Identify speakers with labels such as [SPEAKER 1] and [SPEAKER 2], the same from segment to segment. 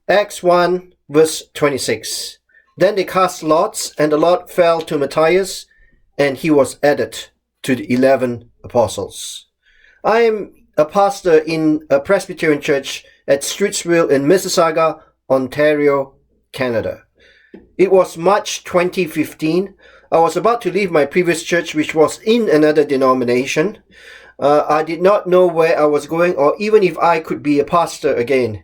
[SPEAKER 1] Acts 1, verse 26. Then they cast lots, and the lot fell to Matthias, and he was added to the 11 apostles. I am a pastor in a Presbyterian church at Streetsville in Mississauga, Ontario, Canada. It was March 2015. I was about to leave my previous church, which was in another denomination. I did not know where I was going or even if I could be a pastor again.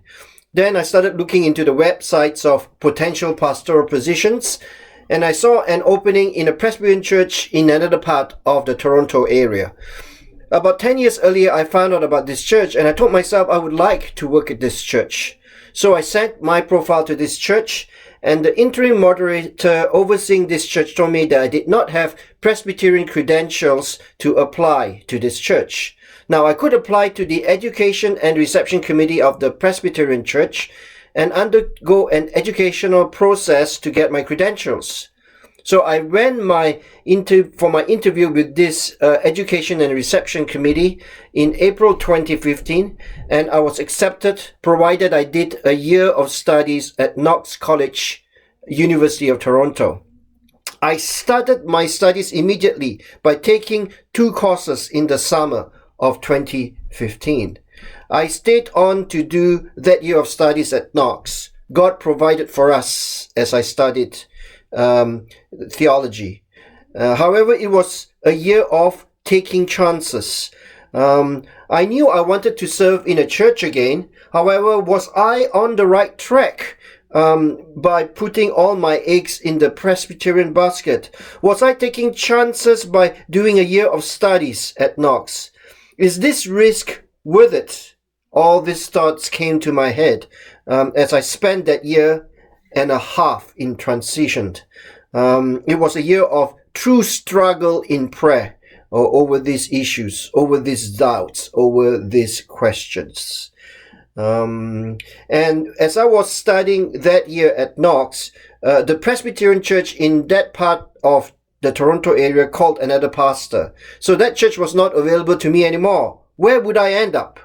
[SPEAKER 1] Then I started looking into the websites of potential pastoral positions, and I saw an opening in a Presbyterian church in another part of the Toronto area. About 10 years earlier, I found out about this church, and I told myself I would like to work at this church. So I sent my profile to this church, and the interim moderator overseeing this church told me that I did not have Presbyterian credentials to apply to this church. Now, I could apply to the Education and Reception Committee of the Presbyterian Church and undergo an educational process to get my credentials. So I ran for my interview with this Education and Reception Committee in April 2015, and I was accepted, provided I did a year of studies at Knox College, University of Toronto. I started my studies immediately by taking 2 courses in the summer of 2015. I stayed on to do that year of studies at Knox. God provided for us as I studied theology. However, it was a year of taking chances. I knew I wanted to serve in a church again. However, was I on the right track by putting all my eggs in the Presbyterian basket? Was I taking chances by doing a year of studies at Knox? Is this risk worth it? All these thoughts came to my head as I spent that year and a half in transition. It was a year of true struggle in prayer over these issues, over these doubts, over these questions. And as I was studying that year at Knox, the Presbyterian church in that part of the Toronto area called another pastor. So that church was not available to me anymore. Where would I end up?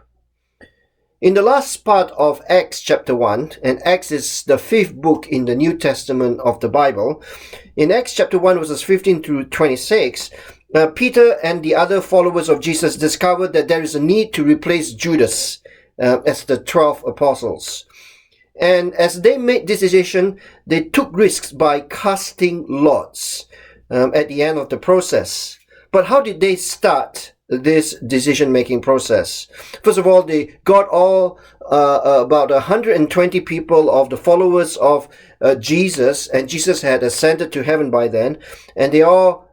[SPEAKER 1] In the last part of Acts chapter 1, and Acts is the 5th book in the New Testament of the Bible, in Acts chapter 1 verses 15 through 26, Peter and the other followers of Jesus discovered that there is a need to replace Judas as the 12 apostles. And as they made this decision, they took risks by casting lots at the end of the process. But how did they start this decision-making process? First of all, they got about 120 people of the followers of Jesus, and Jesus had ascended to heaven by then, and they all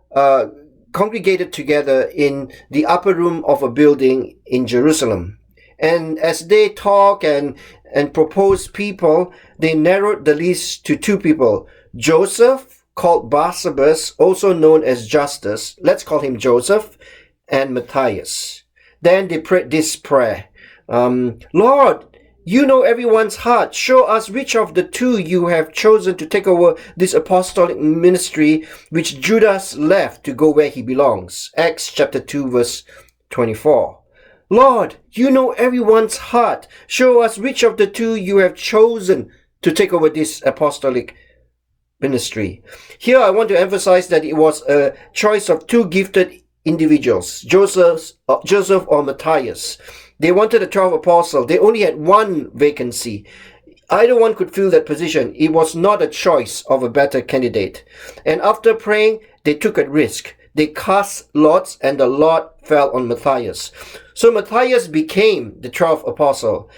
[SPEAKER 1] congregated together in the upper room of a building in Jerusalem. And as they talk and propose people, they narrowed the list to 2 people: Joseph, called Barsabbas, also known as Justus, let's call him Joseph, and Matthias. Then they prayed this prayer: Lord, you know everyone's heart. Show us which of the 2 you have chosen to take over this apostolic ministry which Judas left to go where he belongs. Acts chapter 2 verse 24. Lord, you know everyone's heart. Show us which of the 2 you have chosen to take over this apostolic ministry. Here I want to emphasize that it was a choice of 2 gifted individuals, Joseph or Matthias. They wanted a 12 apostle. They only had 1 vacancy. Either one could fill that position. It was not a choice of a better candidate. And after praying, they took a risk. They cast lots, and the lot fell on Matthias. So Matthias became the 12th apostle.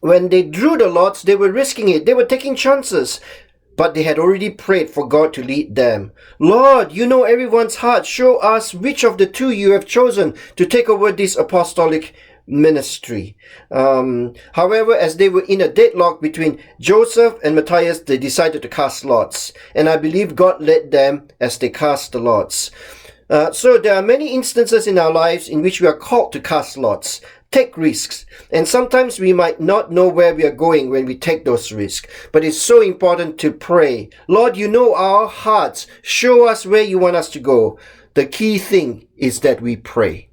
[SPEAKER 1] When they drew the lots, they were risking it. They were taking chances. But they had already prayed for God to lead them. Lord, you know everyone's heart. Show us which of the 2 you have chosen to take over this apostolic ministry. However, as they were in a deadlock between Joseph and Matthias, they decided to cast lots. And I believe God led them as they cast the lots. So there are many instances in our lives in which we are called to cast lots, take risks, and sometimes we might not know where we are going when we take those risks. But it's so important to pray. Lord, you know our hearts. Show us where you want us to go. The key thing is that we pray.